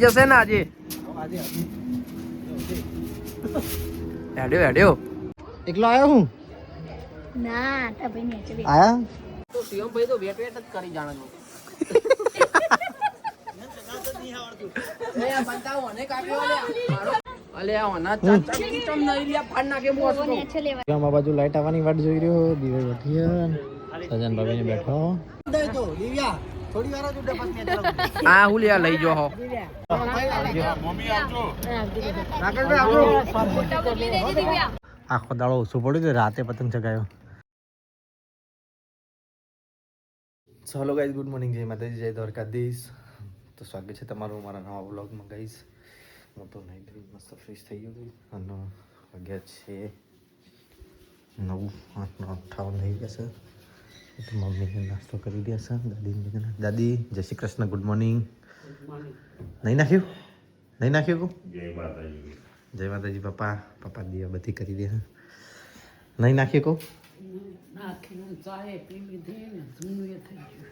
જશે ને આજે હેડ્યો એકલો આવ્યો હું ના તા ભાઈ નીચે બે આયા તો સીએમ ભાઈ તો વેટ જ કરી જાણવાનું એ બતાવો ને કાપ્યો અલે આ ઓના ચાચા ચમ નઈ લ્યા ફાડ નાખે બોસ તો નીચે લેવા ગામમાં બાજુ લાઈટ આવવાની વાટ જોઈ રહ્યો દીવે બેઠી સજન ભાભીને બેઠો દે તો દિવ્યા થોડી વાર જ ઉડે પછી આ હું લ્યા લઈ જો હો મમ્મી આવજો રાકેશભાઈ આવજો આખો દાડો ઓછું પડ્યું છે રાતે પતંગ ચગાવ્યો હેલો ગાઈઝ ગુડ મોર્નિંગ જય માતાજી જય દ્વારકાધીશ તો સ્વાગત છે તમારું મારા નવા વ્લોગમાં ગાઈઝ હું તો નહીં ધોઈ મસ્ત ફ્રેશ થઈ ગયો અને વાગ્યા છે 9:58 થઈ ગયા છે તો મમ્મીને નાસ્તો કરી દે છે દાદી જય શ્રી કૃષ્ણ ગુડ મોર્નિંગ નહીં નાખ્યું જય માતાજી પપ્પા દિયા બધી કરી દે નહીં નાખ્યું કહું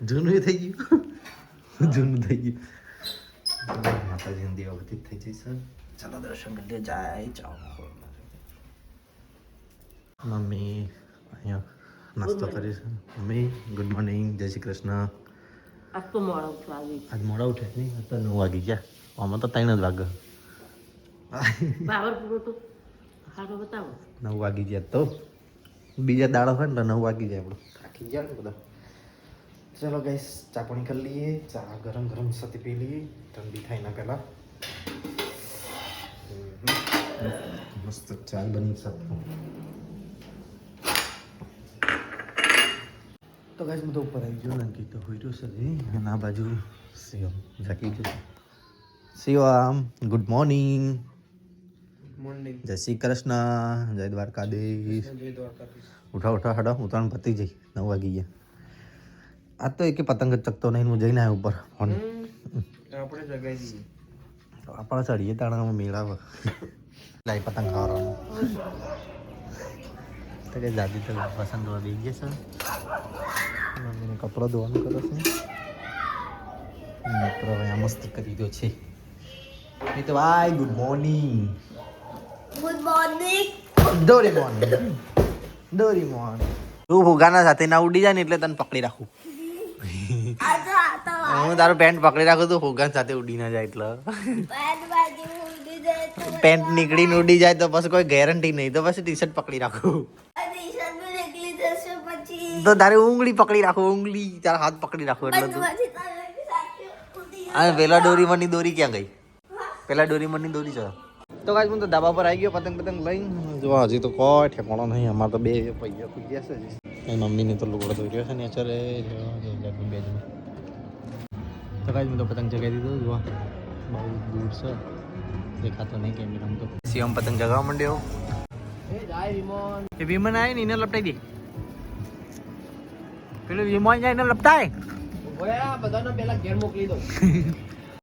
જૂનું થઈ ગયું માતાજી દેવા બધી થઈ જઈ ચાલો દર્શન કરી લે જાય ચાલો મમ્મી અહીંયા નાસ્તો કરી છે મમ્મી ગુડ મોર્નિંગ જય શ્રી કૃષ્ણ આજ મોડા ઉઠે નહીં તો 9 વાગી ગયા આમાં તો 3 જ વાગે 9 વાગી ગયા તો બીજા દાડો હોય ને તો 9 વાગી જાય આપણું થાકી ગયા ને બધા ચલો ગાઈસ ચા પાણી કરી લઈએ ચા ગરમ સાથે પી લઈએ ઠંડી થાય ના પહેલા મસ્ત ચા બની શકતો તો ગાઈસ હું તો ઉપર આવી ગયો ને તો હોઈ રહ્યો છે અને આ બાજુ શિવમ જાગી ગયો શિવમ ગુડ મોર્નિંગ જય શ્રી કૃષ્ણ જય દ્વારકાધીશ ઉઠા હડો ઉત્તરાયણ પતી જઈ 9 વાગી ગયા આ તો એક પતંગ જ ચકતો નહીં હું જઈને આવ્યો ઉપર ફોન આપણે જગાઈ દઈએ તો આપણે ચડીએ તાણામાં મેળાવ લાઈ પતંગ ખાવાનું તો કે દાદી તો પસંદ જોવા બેસી ગયા છે મમ્મીને કપડાં ધોવાનું કરે છે મિત્ર હવે મસ્ત કરી દો છે એ તો ભાઈ ગુડ મોર્નિંગ ડોરેમોન તું ફુગાના સાથે ના ઉડી જાય ને એટલે તને પકડી રાખું હું તારું પેન્ટ પકડી રાખું તું ફુગાન સાથે ઉડી ના જાય એટલે પેન્ટ નીકળીને ઉડી જાય તો પછી કોઈ ગેરંટી નહીં તો પછી ટી શર્ટ પકડી રાખું તો તારી ઉંગળી પકડી રાખું ઉંગળી તારા હાથ પકડી રાખું એટલે તું પેલા ડોરીમોનની દોરી ક્યાં ગઈ પેલા ડોરીમોનની દોરી છે તો ગાઈસ હું તો ધાબા પર આવી ગયો પતંગ લઈને જો હજી તો કોઈ ઠેકાણો નહીં અમારે તો બે પૈયા પૂઈ ગયા છે મમ્મીને તો લુગડો ધોઈ રહ્યો છે ને અત્યારે બે જણ તો ગાઈસ હું તો પતંગ ચગાવી દીધો જો બહુ દૂર છે દેખાતો નહીં કેમેરામાં તો શિવમ પતંગ ચગાવવા માંડ્યો એ વિમન આવે ને એને લપટાઈ દે પેલો વિમાન જાય એને લપટાય બધાને પેલા ઘેર મોકલી દો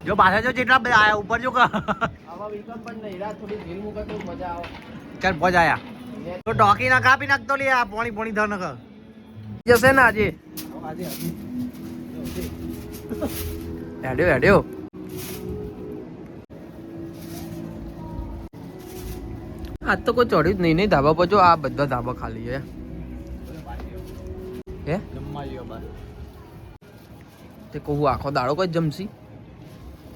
જો પાછા જો જેટલા બધા આયા ઉપર જો આવા વિકમ પણ નહીં રાત થોડી ઢીલ મૂકે તો મજા આવે ચાલ પહોંચાયા તો ડોકી ના કાપી નાખતો લે આ પોણી ધર નખ જશે ને આજે હેડ્યો આજ તો કોઈ ચડ્યું જ નહીં ધાબા પર જો આ બધા ધાબા ખાલી છે હે તે કહું આખો દાડો કોઈ જમશી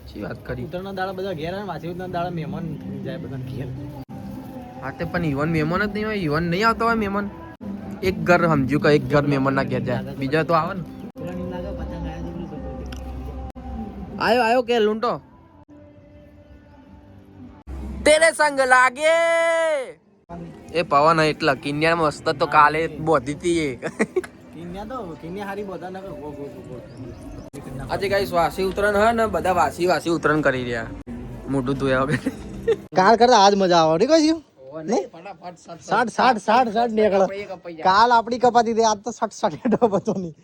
શી વાત કરી ઉત્તરના દાડા બધા ઘેર આવે વાસી ઉત્તરના દાડા મહેમાન જાય બધા ઘેર હા તે પણ ઈવન મહેમાન જ નહીં હોય ઈવન નહીં આવતા હોય મહેમાન એક ઘર સમજ્યું કે એક ઘર મહેમાન ના ઘેર જાય બીજા તો આવે ને આયો કે લૂંટો તેરે સંગ લાગે એ પવન એટલા કિન્યા મસ્ત તો કાલે બોધી હતી એ કિન્યા હારી બધા ના આજે ગાઈસ વાસી ઉતરાયણ હે ને બધા વાસી ઉતરાયણ કરી રહ્યા મોટું ધોયા વગર કાલ કરતા આજ મજા આવે નહીં કઈ સાઠ નીકળે કાલ આપડી કપાતી હતી આજ તો 60 હેઠો બધો નહીં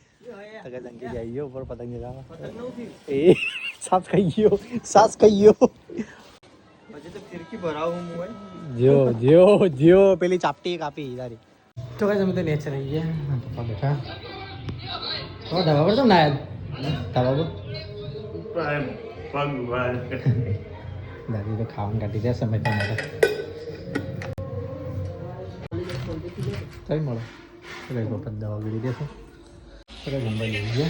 જઈએ ઉપર પતંગ એ સાસ ખાઈ ગયો પછી તો ફિરકી ભરાવું જો પેલી ચાપટી કાપી તારી તો કઈ તમે તો નેચર આવી ગયા પપ્પા બેઠા તો ધાબા પર તો ના ધાબા પર દાદી તો ખાવાનું કાઢી દે સમય તમારે કઈ મળો કઈ વખત દવા ગળી દેશો કઈ નંબર લઈ ગયો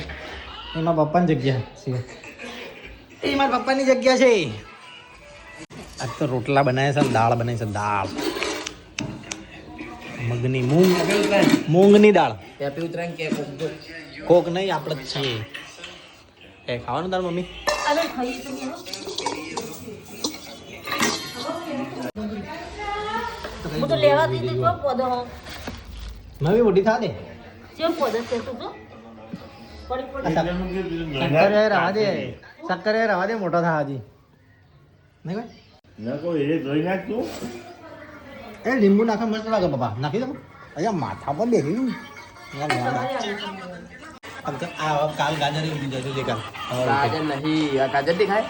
એમાં પપ્પાની જગ્યા છે એ મારા પપ્પાની જગ્યા છે આજ તો રોટલા બનાવ્યા છે દાળ બનાવી છે દાળ મગની મૂંગની દાળ કોક નહીં આપણે જ છીએ એ ખાવાનું તાર મમ્મી મમ્મી મોટી થા દે શક્કર રવા દે મોટો થા હજી નહીં ભાઈ એ લીંબુ નાખે મસ્ત લાગે પપ્પા નાખી દો અહીંયા માથા પર બેસી કાલ ગાજર જજો કાલ ગાજર નહીં આ ગાજર દેખાય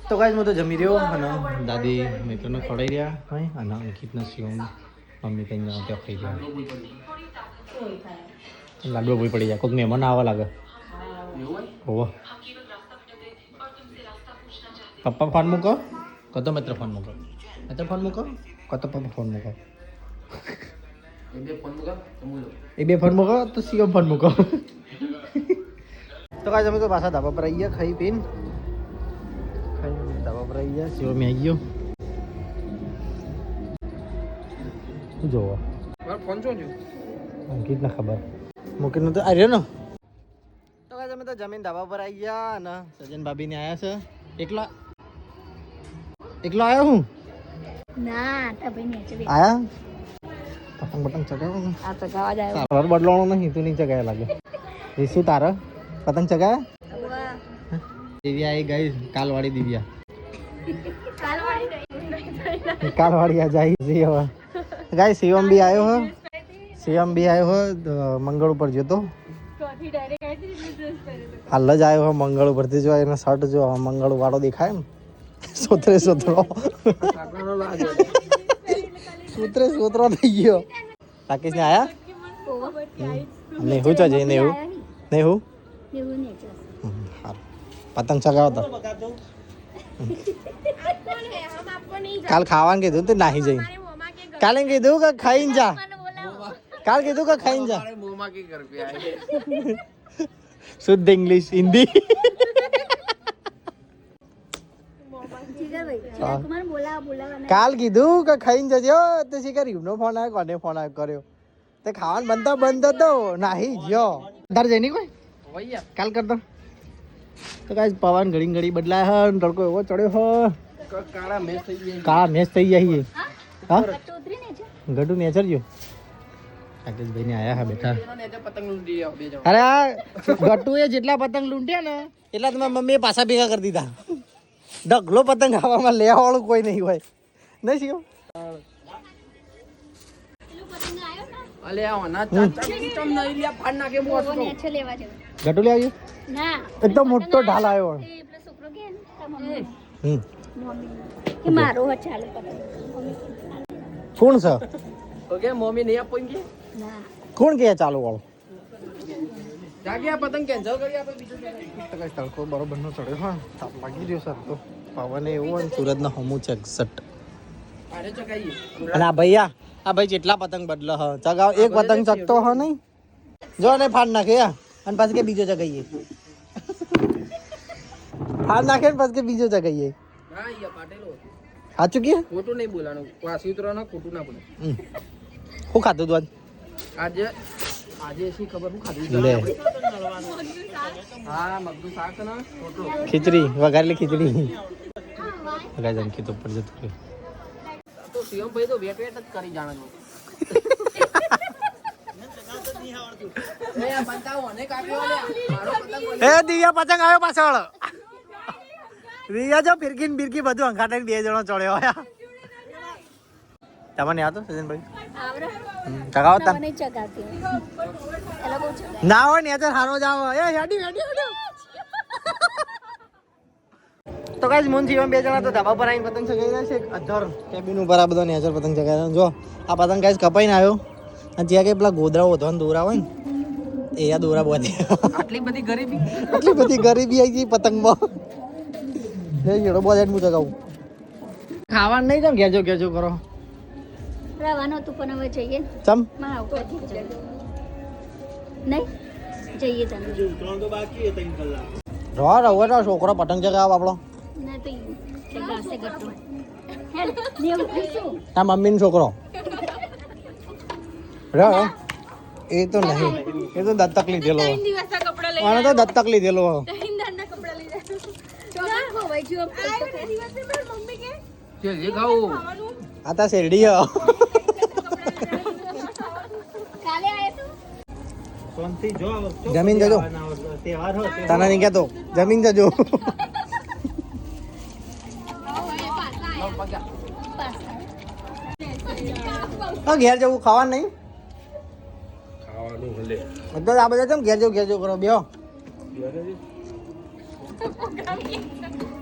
તો ગાઈસ હું તો જમી રહ્યો અને દાદી મિત્રોને ખવડાવી રહ્યા હોય અને અંકિતને શિવમ મમ્મી કંઈ ત્યાં ખાઈ રહ્યા લાડુ ભૂઈ પડી જાય કોઈક મહેમાન આવવા લાગે હોવો પપ્પા ફોન મૂકો કતો મિત્ર ફોન મૂકો મિત્ર ફોન મૂકો કતો પપ્પા ફોન મૂકો એ બે ફોન મૂકો તો શિવમ ફોન મૂકો તો કાંઈ અમે તો પાછા ધાબા પર આવી ગયા ખાઈ પીને ધાબા પર આવી ગયા શિવમ આવી ગયો શું જોવો ફોન છો અંકિત ના ખબર મૂકીને તો આવ્યો ને તો કાંઈ અમે તો જમીન ધાબા પર આવી ગયા અને સજન ભાભીને આવ્યા છે એકલો આવ્યો હું ના આટા ભાઈ નીચે બે આયા પતંગ બતંગ ચગાવો આ તો ગાવા જાય તારો બદલાવાનો નહીં તું નહીં ચગાયા લાગે રીસુ તારા પતંગ ચગાયા દિવ્યા એ ગઈ કાલવાળી દિવ્યા કાલવાળી આ જાય છે હવે ગાય શિવમ બી આવ્યો હો મંગળ ઉપર જતો હાલ જ આવ્યો હો મંગળ ઉપરથી જો એનો શર્ટ જો મંગળ વાળો દેખાય એમ સોતરો થઈ ગયો રાકેશ ને આયા નેહુ ચો જઈ નેહુ પતંગ ચગાવો તો કાલ ખાવાનું કીધું તે નાહી જઈ કાલે કીધું કે ખાઈને જા શુદ્ધ ઇંગ્લિશ હિન્દી કાલ કીધું કે ખાઈને જજો તો શીખર નો ફોન આવ્યો કોને ફોન આવ્યો કર્યો તે ખાવાનું બંધ હતો નાહી ગયો તાર જઈ નહીં કોઈ કાલ કરતો તો કાંઈ પવન ઘડી બદલાય હે તડકો એવો ચડ્યો હો કાળા મેચ થઈ જાય હા ગટુ નેચર જો રાકેશભાઈ ને આયા હા બેઠા અરે આ ગટુ એ જેટલા પતંગ લૂંટ્યા ને એટલા તમારા મમ્મીએ પાછા ભેગા કરી દીધા ઢગલો પતંગ ખાવામાં લેવા વાળું કોઈ નહીં હોય નહીં શીખો ગટુ લે આવ્યું એકદમ મોટો ઢાલ આવ્યો મારો ચાલે કોણ છે ઓકે મમ્મી નહીં આપો કે કોણ કે ચાલુ વાળો જાગ્યા પતંગ કેન્સલ કરી આપે બીજું તડકો બરોબર નો ચડ્યો હા તાપ લાગી રહ્યો સર તો પવન એવું હોય સુરત ના હમું છે એક્ઝેક્ટ અને આ ભાઈ જેટલા પતંગ બદલો હ ચગાવ એક પતંગ ચગતો હ નહીં જો ને ફાડ નાખે અને પછી કે બીજો ચગાઈએ ફાડ નાખે ને પછી કે બીજો ચગાઈએ સાચું કે ખોટું નહીં બોલાનું વાસી ઉતરવાનું ખોટું ના બોલે શું ખાધું તું આજે શી ખબર શું ખાધું લે હા મગનું શાક ને રોટલો ખીચડી વઘારેલી ખીચડી ગાય જમકી તો ઉપર જતું રહ્યું તો શિવમ ભાઈ તો વેટ જ કરી જાણે એ દિવ્યા પતંગ આવ્યો પાછળ દિવ્યા જો ફિરકી બિરકી બધું અંખાટાઈને 2 જણો ચડ્યો હોય તમને યાદ હતો સજનભાઈ ચગાવો તા ના હોય ને હારો જાવ એ હેડી તો ગાઈસ મોન જીવન 2 જણા તો ધાબા પર આવીને પતંગ ચગાવી રહ્યા છે અધર કેબિન ઉપર આ બધા નેચર પતંગ ચગાવી રહ્યા જો આ પતંગ ગાઈસ કપાઈને આવ્યો અને ત્યાં કે પેલા ગોદરા ઓધવાન દોરા હોય ને એ યા દોરા બોધી આટલી બધી ગરીબી આટલી બધી ગરીબી આવી ગઈ પતંગમાં એડો બોધે હું ચગાવું ખાવાનું નહીં કેમ ઘેજો ઘેજો કરો રવાનું હતું પણ હવે જઈએ ચમ મારા ઉપરથી જ નહીં જઈએ તમે રહો છોકરો પતંગ ચગાવ આપણો ના તો ગાશે ગટો હે ને એવું કહીશું તા મમ્મીનો છોકરો રહો એ તો નહીં એ તો દત્તક લીધેલો આને તો દત્તક લીધેલો જલ્દી ખાવું આ તા શેરડી કાલે આયો તો જમીન જજો તને નહીં કહેતો જમીન જજો ઘેર જવું ખાવાનું નહીં બધા આ બધા કેમ ઘેર જવું કરો બેહો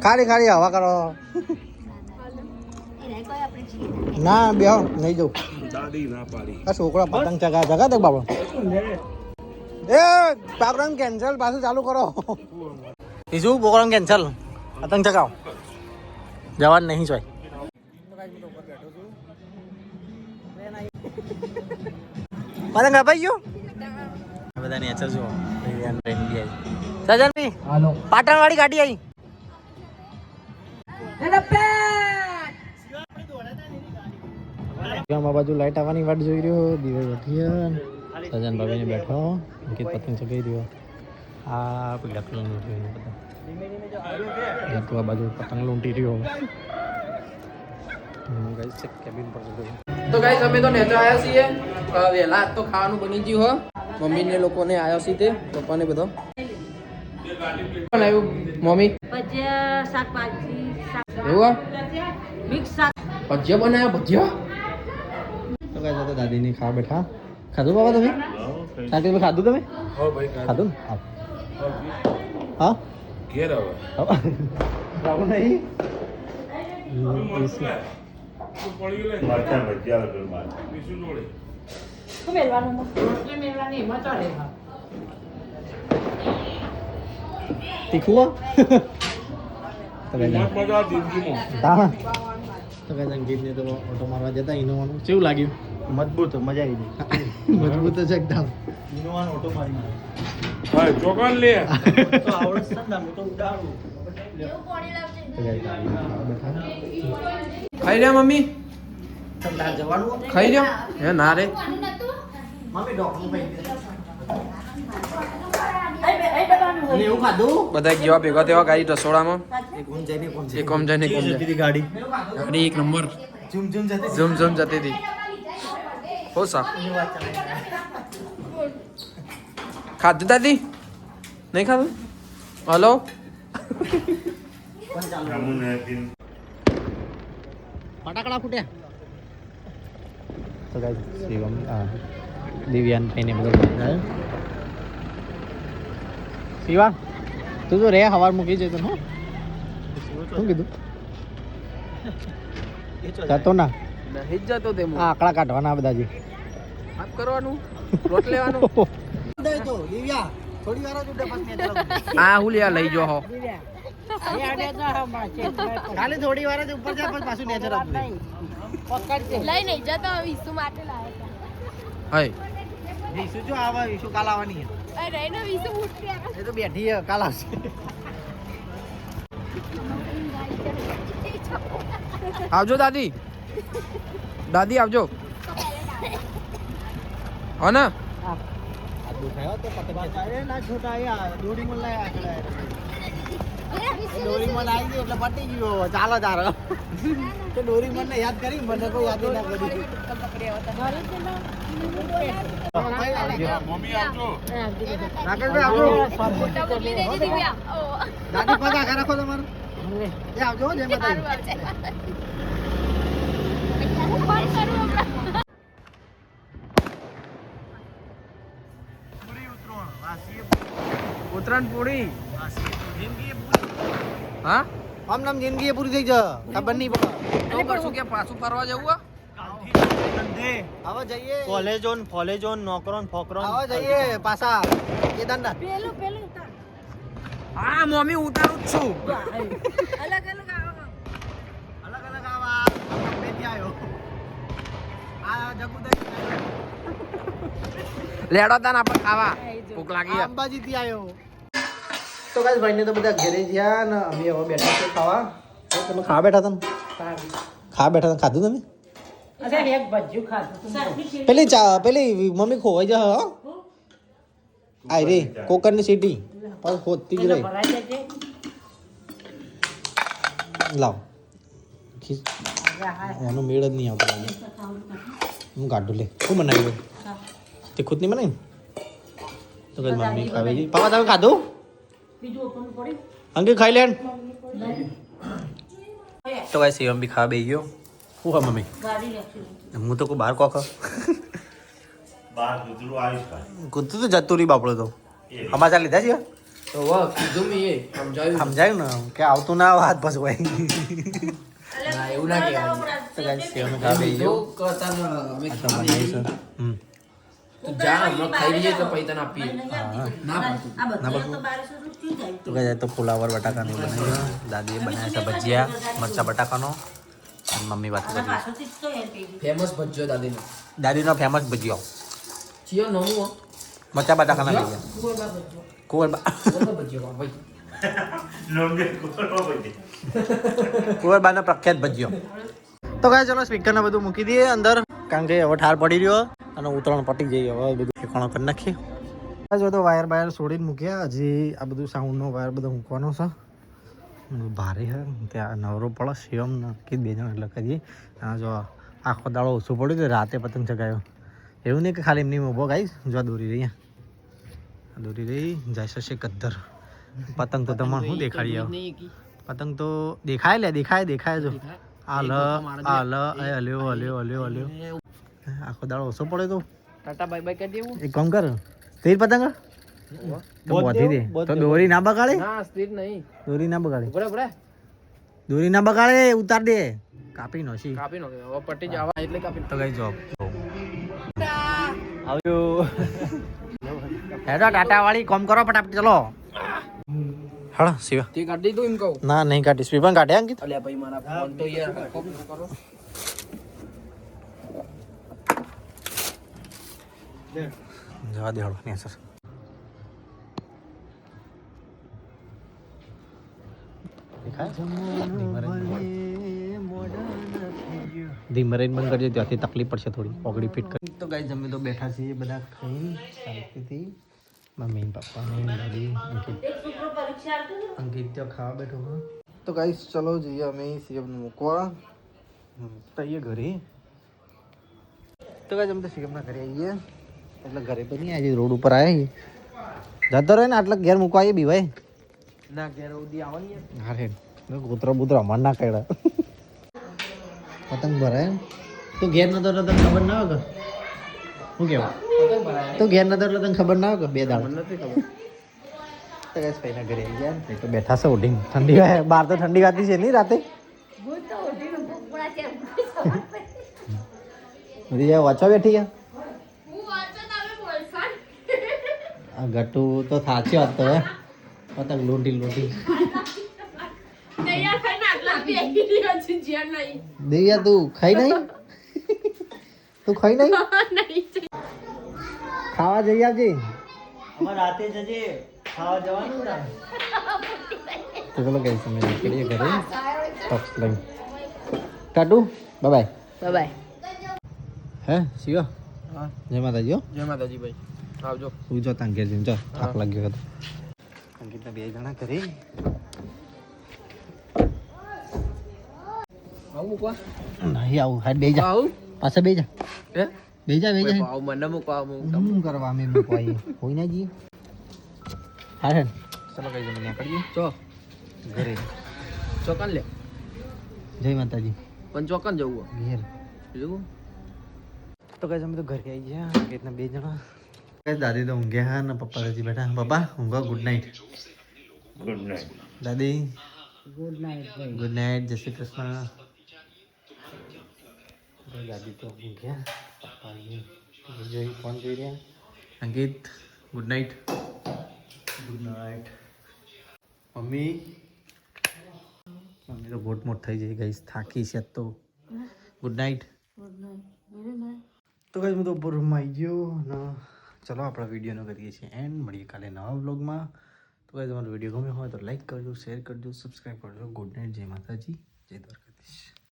ખાલી ખાલી હવા કરો ના બેહો નહીં જવું આ છોકરો પતંગ જગા દે બાબો એ પ્રોગ્રામ કેન્સલ પાછું ચાલુ કરો બીજું પ્રોગ્રામ કેન્સલ પતંગ ચગાવ જવાનું નહીં જોઈ પતંગ અપાઈ ગયો બધા નેચર જુઓ સજનભાઈ હાલો પાટણ વાળી ગાડી આવી આ બાજુ લાઈટ આવવાની વાટ જોઈ રહ્યો દીવે બેઠી સજન ભાભીને બેઠો અંકિત પતંગ ચગાવી રહ્યો આ પીળા કલરનું જોઈને બધા આ બાજુ પતંગ લૂંટી રહ્યો ગાઈસ કેબિન પર જતો તો ગાઈસ અમે તો નેચર આવ્યા છીએ વહેલા આજ તો ખાવાનું બની ગયું હો મમ્મીને લોકોને આવ્યા છે તે પપ્પાને બધો આવ્યું મમ્મી ભજીયા શાકભાજી એવું મિક્સ શાક ભજીયા બનાવ્યા ભજીયા તો ગાઈસ તો દાદીની ખાવા બેઠા ખાધું બાબા તમે સાંકળ પર ખાધું તમે ખાધું હા ઘેર આવે રાહુલ નહીં મરચાં ભજીયા લગન માં બીજું જોડે તીખું મજા જિંદગીમાં હા તો કઈ સંગીતને તો ઓટો મારવા જતા ઇનોવાનું કેવું લાગ્યું મજબૂત મજા આવી ગઈ મજબૂત છે એકદમ ઇનોવાનો ઓટો મારી હા ચોકન લે તો આવડે છે ને હું તો ઉડાડું તો ગાઈસ ખાવા બેઠા ખાઈ રહ્યા મમ્મી ઠંડા જવાનું ખાઈ રહ્યો હે ના રે મમ્મી ડોક્ટર ભાઈ એવું ખાધું બધા જેવા ભેગા તેવા ગાડી રસોડામાં એક ઓમ જઈને કોણ એ કોમ જાય ને કોમ જાય જતી ગાડી ગાડી એક નંબર ઝૂમ ઝૂમ જતી ઝૂમ ઝૂમ જતી હતી હો સા ખાધું દાદી નહીં ખાધું હલો ફટાકડા ફૂટ્યા તો ગાઈસ શિવમ દિવ્યાન ભાઈને બધા શિવા તું તો રે હવાર મૂકી જતો હો શું કીધું જતો ના નહીં જ જતો તે આ આકડા કાઢવાના બધા જે આપ કરવાનું લોટ લેવાનું દિવ્યા થોડી વાર જ ઉડે પછી આ હું લ્યા લઈ જો હો ખાલી થોડી વાર જ ઉપર જાય પછી પાછું નેચર આપે લઈ નહીં જતો વિસુ માટે લાવ્યા હય વિશુ જો આવા વિશુ કાલ આવવાની અરે એને વિસુ ઉઠી એ તો બેઠી છે કાલ આવશે આવજો દાદી દાદી આવજો હો ને દુખાયો તો પતંગ અરે ના છોટા આયા દોરીમાં લાય આગળ દોરીમાં લાવી દે એટલે પટી ગયો ચાલો ચાલો તો દોરીમાં ને યાદ કરી મને કોઈ યાદ ના કરી મમ્મી આવજો રાકેશભાઈ આવજો દાદી પગા ઘર રાખો તમારે એ આવજો જય માતાજી ઉત્તરાયણ પૂરી હા આમ નામ જિંદગી પૂરી થઈ જાય ખબર નહીં પડે તો પાછું કે પાછું ફરવા જવું આવો જઈએ ફોલેજોન નોકરોન ફોકરોન આવો જઈએ પાછા કેદારનાથ પેલું પેલું ઉતાર. હા મમ્મી ઉતારું જ છું અલગ અલગ આવો. અલગ અલગ આવા બેટી આવ્યો આ જગુદા લેડો તાન આપણે ખાવા ભૂખ લાગી અંબાજી થી આવ્યો તો ગાઈસ ભાઈને તો બધા ઘરે ગયા ને અમે હવે બેઠા છે ખાવા તમે ખા બેઠા હતા ખાધું તમે અરે એક ભજ્યું ખાધું. પેલી મમ્મી ખોવાઈ જા હા આઈ રે કોકરની સીટી પણ ખોદતી જ રહી ભરાઈ જશે. લાવ એનો મેળ જ નહીં આવતો લાગે. હું કાઢું લે શું બનાવ્યું તે ખુદ નહીં બનાવી તો કઈ મમ્મી ખાવી છે પપ્પા તમે ખાધું બીજું ઓપન પડ્યું. અંકિત ખાઈ લેન તો કઈ સેવમ બી ખાવા બે ગયો શું હા મમ્મી ગાડી લેશું. હું તો કોઈ બહાર કોક કૂદતું તો જતું રહી બાપડો તો સમાચાર લીધા છે તો વાહ કીધું મેં એ સમજાયું સમજાયું ને કે આવતું ના આવે હાથ ફસવાય ના એવું ના કહેવાય તો કઈ સેવમ ખાવા બે ગયો જો કરતા ન અમે આ તો બનાવી છે તું જા હમણાં ખાઈ લઈએ તો પૈસા ના આપીએ ના પાડતું આ ના બધું બધું. તો 1200 રૂપિયા જાય. તો કઈ તો ફુલાવર બટાકાનું બનાવ્યું દાદીએ બનાવ્યા છે ભજીયા મરચા બટાકાનો અને મમ્મી વાત કરી પાછળથી જ તો યાર કહી દીધું. ફેમસ ભજ્જો દાદીનો દાદીનો ફેમસ ભજીયો ચિયો નવું હો મરચા બટાકાના ભજીયા કુંવરબા ભજ્જો કુંવરબા કુંવરબા ભજ્જો ભાઈ કુંવરબાનો પ્રખ્યાત ભજીયો તો કાંઈ ચલો સ્પીકરને બધું મૂકી દઈએ અંદર કારણ કે હવે ઠાર પડી રહ્યો અને ઉતરણ પટી જઈએ હવે બધું ઠેકાણો કરી નાખીએ જો તો વાયર બાયર છોડીને મૂક્યા હજી આ બધું સાઉન્ડનો વાયર બધો મૂકવાનો છે ભારે છે ત્યાં નવરો પડે શિવમ નક્કી બે જણ એટલે કરીએ અને જો આખો દાડો ઓછું પડ્યું તો રાતે પતંગ ચગાવ્યો એવું નહીં કે ખાલી એમની ઊભો ગાઈશ જો દોરી રહી દોરી રહી જાય છે કદ્દર પતંગ તો તમારે શું દેખાડી આવ પતંગ તો દેખાય દેખાય જો આ લ એ હલ્યો આખો દાડો ઓછો પડે તો ટાટા બાય બાય કરી દેવું એક કામ કર સ્થિર પતંગ તો બોધી દે તો દોરી ના બગાડે ના સ્થિર નહીં દોરી ના બગાડે બરાબર દોરી ના બગાડે ઉતાર દે કાપી નો છી કાપી નો હવે પટી જવા એટલે કાપી તો કઈ જોબ આવજો હેડો ટાટા વાળી કોમ કરો ફટાફટ ચલો હળ શિવા તે કાઢી દઉં એમ કહું ના નહીં કાઢી સ્પીપન કાઢે અંકિત અલ્યા ભાઈ મારા ફોન તો યાર કોમ કરો જવા દે હળો નહીં સર ધીમરેન બંધ કરજો ત્યાંથી તકલીફ પડશે થોડી ઓગળી ફિટ કરી તો ગાઈ જમે તો બેઠા છીએ બધા ખાઈ શાંતિથી મમ્મી પપ્પા ને દાદી અંકિત તો ખાવા બેઠો હા તો ગાઈસ ચલો જઈએ અમે સીએમ મૂકવા તઈએ ઘરે તો ગાઈસ અમે તો સીએમના ઘરે આવીએ એટલે ઘરે તો નહીં આજે રોડ ઉપર આવ્યા જતો રહે ને આટલા ઘેર મૂકવા આવીએ બી ભાઈ ના ઘેર ઉધી આવવાની હારે કૂતરો બૂતરો અમાર ના કહેડા પતંગ ભરાય તો ઘેર નતો એટલે તને ખબર ના હોય શું કેવું તો ઘેર નતો એટલે તને ખબર ના હોય બે દાડ નથી ખબર તો કઈ ભાઈના ઘરે આવી ગયા ને તો બેઠા છે ઓઢીને ઠંડી બહાર તો ઠંડી વાતી છે નહીં રાતે બધી વાંચવા બેઠી ગયા આ ગટુ તો થાચ્યો હતો હે પતંગ લોટી દેવ્યા તું ખાઈ નહીં તું ખાઈ નહીં ખાવા જઈ આવજે રાતે જજે ખાવા જવાનું તો ચલો કઈ સમય નીકળીએ ઘરે ટોક્સ લઈ કાટુ બાય બાય હે શિવા હા જય માતાજી હો જય માતાજી ભાઈ આવજો તું જો તાંગે જઈને જો થાક લાગ્યો હતો અંકિતના બે જણા ઘરે આવું મૂકવા નહીં આવું હાડ બે જા આવું પાછા બે જા હે બે જા આવું મને મૂકવા શું કરવા અમે મૂકવાઈએ હોય ના જઈએ હા હે ચલો કઈ જમે નીકળીએ ચો ઘરે ચોકન લે જય માતાજી પણ ચોકન જવું ઘેર જવું તો કઈ અમે તો ઘરે આવી ગયા અંકિતના બે જણા કઈ દાદી તો ઊંઘ્યા ને પપ્પા હજી બેઠા પપ્પા ઊંઘો ગુડ નાઇટ ગુડ નાઇટ દાદી ગુડ નાઇટ ભાઈ. ગુડ નાઇટ જય શ્રી કૃષ્ણ દાદી તો ઊંઘ્યા જોઈ ફોન જોઈ રહ્યા. Ankit good night. Good night. Mummy mummy તો બોટ મોટ થઈ જાય ગઈ, થાકી છે તો. Good night. તો ગાઈસ હું તો ઉપર રૂમમાં આવી ગયો ને ચલો આપણા વિડીયોનો કરીએ છીએ એન્ડ મળીએ કાલે નવા વ્લોગમાં. તો ગાઈસ તમારો વિડીયો ગમ્યો હોય તો લાઈક કરજો, શેર કરજો, સબસ્ક્રાઈબ કરજો. ગુડ નાઇટ, જય માતાજી, જય દ્વારકાધીશ.